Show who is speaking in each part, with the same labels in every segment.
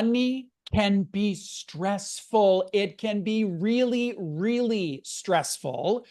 Speaker 1: Money can be stressful. It can be really, really stressful.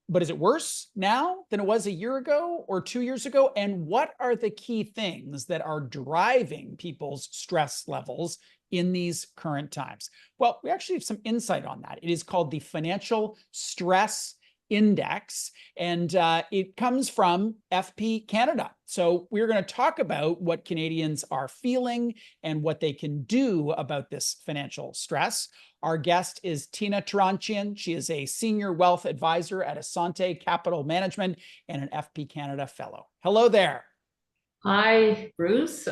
Speaker 1: But is it worse now than it was a year ago or 2 years ago? And what are the key things that are driving people's stress levels in these current times? Well, we actually have some insight on that. It is called the Financial Stress Index, and it comes from FP Canada. So we're going to talk about what Canadians are feeling and what they can do about this financial stress. Our guest is Tina Tehranchian. She is a senior wealth advisor at Assante Capital Management and an FP Canada fellow. Hello there.
Speaker 2: Hi, Bruce.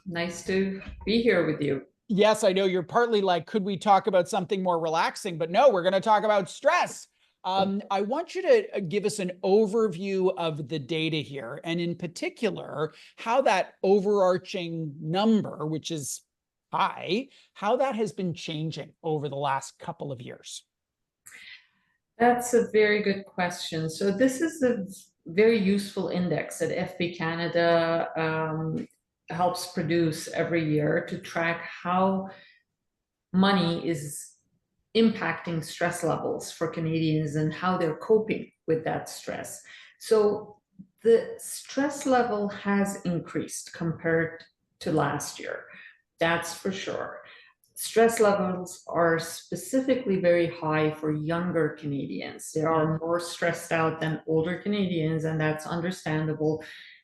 Speaker 2: Nice to be here with you.
Speaker 1: Yes, I know you're partly like, could we talk about something more relaxing? But no, we're going to talk about stress. I want you to give us an overview of the data here, and in particular, how that overarching number, which is high, how that has been changing over the last couple of years.
Speaker 2: That's a very good question. So this is a very useful index that FP Canada helps produce every year to track how money is impacting stress levels for Canadians and how they're coping with that stress. So the stress level has increased compared to last year. That's for sure. Stress levels are specifically very high for younger Canadians. They are more stressed out than older Canadians, and that's understandable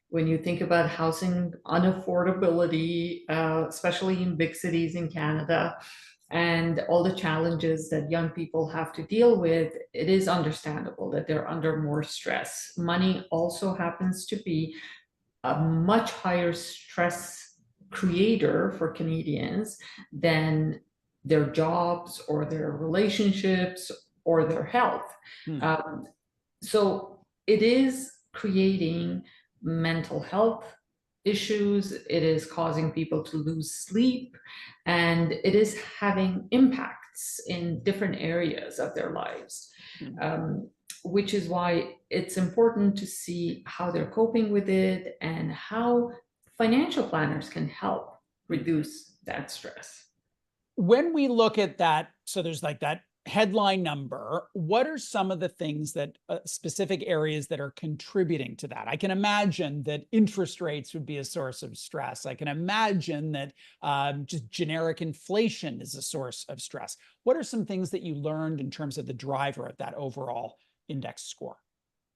Speaker 2: when you think about housing unaffordability, especially in big cities in Canada, and all the challenges that young people have to deal with. It is understandable that they're under more stress. Money also happens to be a much higher stress creator for Canadians than their jobs or their relationships or their health. So it is creating mental health issues. It is causing people to lose sleep, and it is having impacts in different areas of their lives. Which is why it's important to see how they're coping with it and how financial planners can help reduce that stress.
Speaker 1: When we look at that, so there's like that headline number, what are some of the things that specific areas that are contributing to that? I can imagine that interest rates would be a source of stress. I can imagine that just generic inflation is a source of stress. What are some things that you learned in terms of the driver of that overall index score?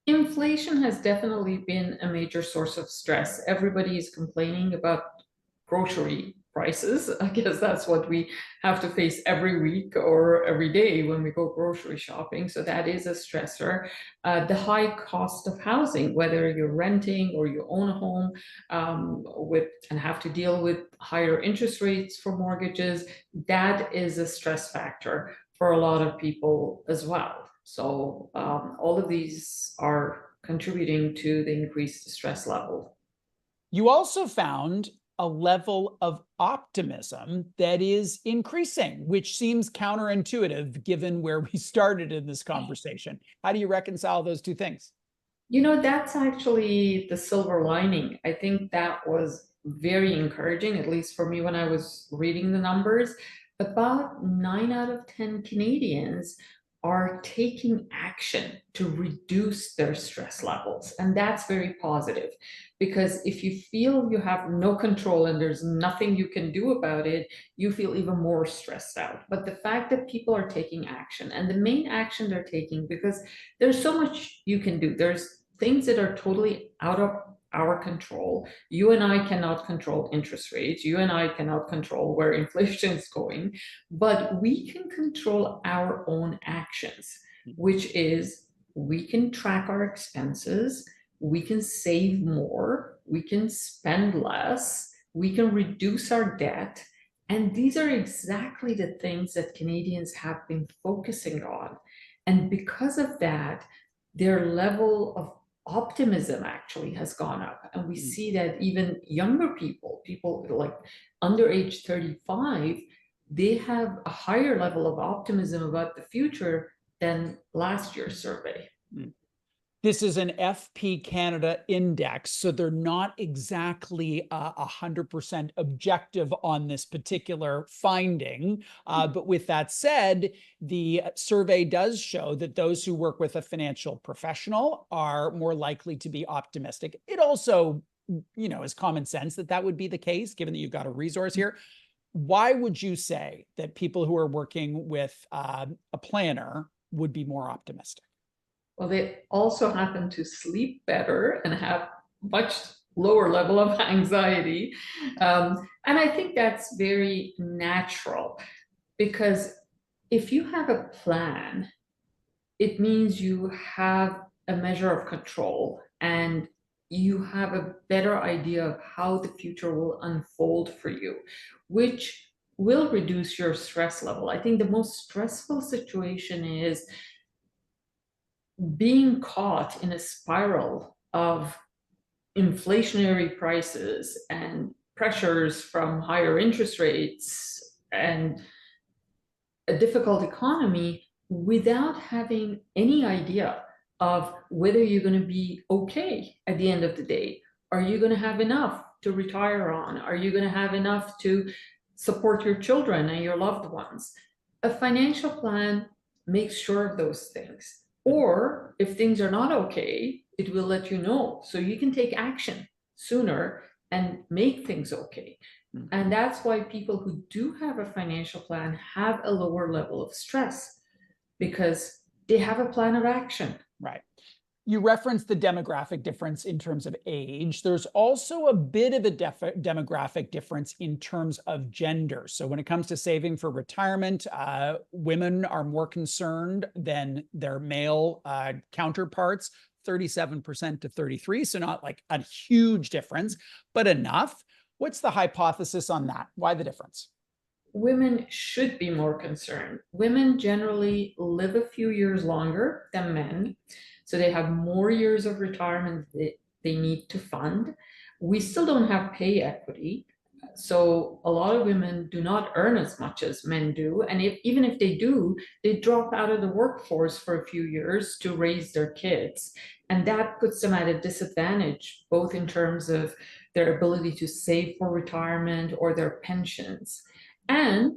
Speaker 2: Inflation has definitely been a major source of stress. Everybody is complaining about grocery prices. I guess that's what we have to face every week or every day when we go grocery shopping. So that is a stressor. The high cost of housing, whether you're renting or you own a home, and have to deal with higher interest rates for mortgages, that is a stress factor for a lot of people as well. So all of these are contributing to the increased stress level.
Speaker 1: You also found a level of optimism that is increasing, which seems counterintuitive given where we started in this conversation. How do you reconcile those two things?
Speaker 2: You know, that's actually the silver lining. I think that was very encouraging, at least for me when I was reading the numbers. About 9 out of 10 Canadians are taking action to reduce their stress levels. And that's very positive, because if you feel you have no control and there's nothing you can do about it, you feel even more stressed out. But the fact that people are taking action, and the main action they're taking, because there's so much you can do. There's things that are totally out of our control. You and I cannot control interest rates. You and I cannot control where inflation is going, but we can control our own actions, which is we can track our expenses, we can save more, we can spend less, we can reduce our debt. And these are exactly the things that Canadians have been focusing on. And because of that, their level of optimism actually has gone up. And we see that even younger people like under age 35, they have a higher level of optimism about the future than last year's survey.
Speaker 1: This is an FP Canada index, so they're not exactly 100% objective on this particular finding. But with that said, the survey does show that those who work with a financial professional are more likely to be optimistic. It also, is common sense that that would be the case, given that you've got a resource here. Why would you say that people who are working with a planner would be more optimistic?
Speaker 2: Well, they also happen to sleep better and have much lower level of anxiety. And I think that's very natural, because if you have a plan, it means you have a measure of control and you have a better idea of how the future will unfold for you, which will reduce your stress level. I think the most stressful situation is being caught in a spiral of inflationary prices and pressures from higher interest rates and a difficult economy without having any idea of whether you're going to be okay at the end of the day. Are you going to have enough to retire on? Are you going to have enough to support your children and your loved ones? A financial plan makes sure of those things. Or if things are not okay, it will let you know so you can take action sooner and make things okay. And that's why people who do have a financial plan have a lower level of stress, because they have a plan of action.
Speaker 1: Right. You referenced the demographic difference in terms of age. There's also a bit of a demographic difference in terms of gender. So when it comes to saving for retirement, women are more concerned than their male counterparts, 37% to 33%. So not like a huge difference, but enough. What's the hypothesis on that? Why the difference?
Speaker 2: Women should be more concerned. Women generally live a few years longer than men, so they have more years of retirement that they need to fund. We still don't have pay equity, so a lot of women do not earn as much as men do, and even if they do, they drop out of the workforce for a few years to raise their kids, and that puts them at a disadvantage, both in terms of their ability to save for retirement or their pensions. And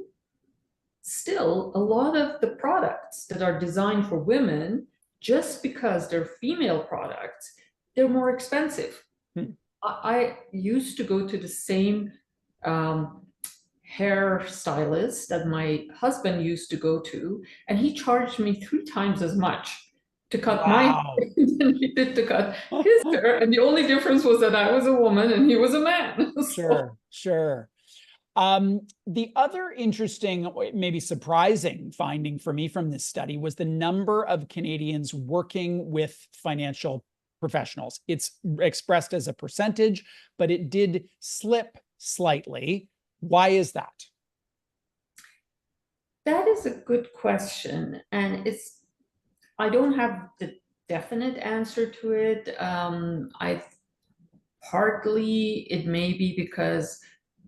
Speaker 2: still, a lot of the products that are designed for women, just because they're female products, they're more expensive. I used to go to the same hairstylist that my husband used to go to, and he charged me 3 times as much to cut my hair than he did to cut his hair. And the only difference was that I was a woman and he was a man.
Speaker 1: Sure. The other interesting, maybe surprising finding for me from this study was the number of Canadians working with financial professionals. It's expressed as a percentage, but it did slip slightly. Why is that?
Speaker 2: That is a good question. And I don't have the definite answer to it. Partly it may be because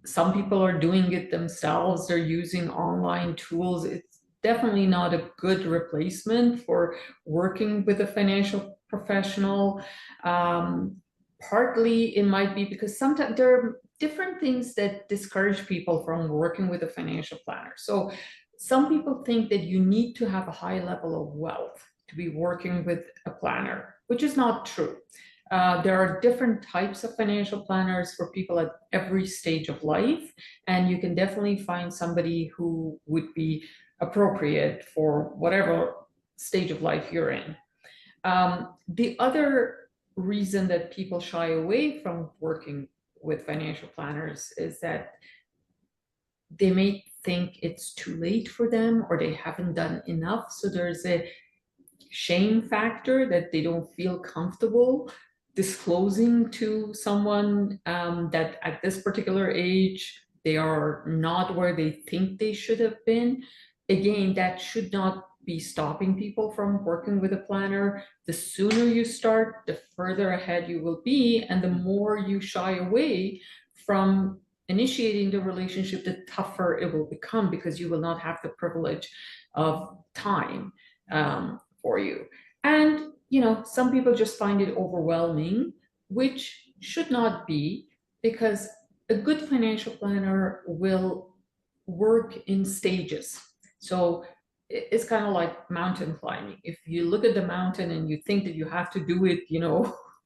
Speaker 2: some people are doing it themselves. They're using online tools. It's definitely not a good replacement for working with a financial professional. Partly it might be because sometimes there are different things that discourage people from working with a financial planner. So some people think that you need to have a high level of wealth to be working with a planner, which is not true. There are different types of financial planners for people at every stage of life, and you can definitely find somebody who would be appropriate for whatever stage of life you're in. The other reason that people shy away from working with financial planners is that they may think it's too late for them or they haven't done enough. So there's a shame factor that they don't feel comfortable disclosing to someone that at this particular age they are not where they think they should have been. Again, that should not be stopping people from working with a planner. The sooner you start, the further ahead you will be, and the more you shy away from initiating the relationship, the tougher it will become, because you will not have the privilege of time for you. And some people just find it overwhelming, which should not be, because a good financial planner will work in stages. So it's kind of like mountain climbing. If you look at the mountain and you think that you have to do it,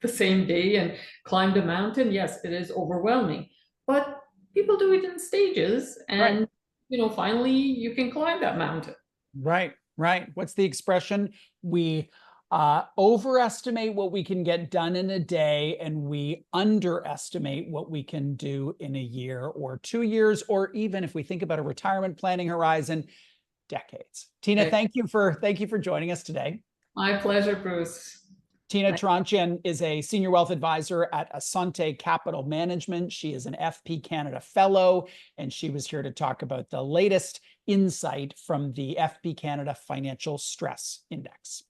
Speaker 2: the same day and climb the mountain, yes, it is overwhelming. But people do it in stages,
Speaker 1: Right.
Speaker 2: and finally you can climb that mountain.
Speaker 1: Right, right. What's the expression? We overestimate what we can get done in a day, and we underestimate what we can do in a year or 2 years, or even if we think about a retirement planning horizon, decades. Tina,
Speaker 2: Okay.
Speaker 1: thank you for joining us today.
Speaker 2: My pleasure, Bruce.
Speaker 1: Tina Tehranchian is a senior wealth advisor at Assante Capital Management. She is an FP Canada fellow, and she was here to talk about the latest insight from the FP Canada Financial Stress Index.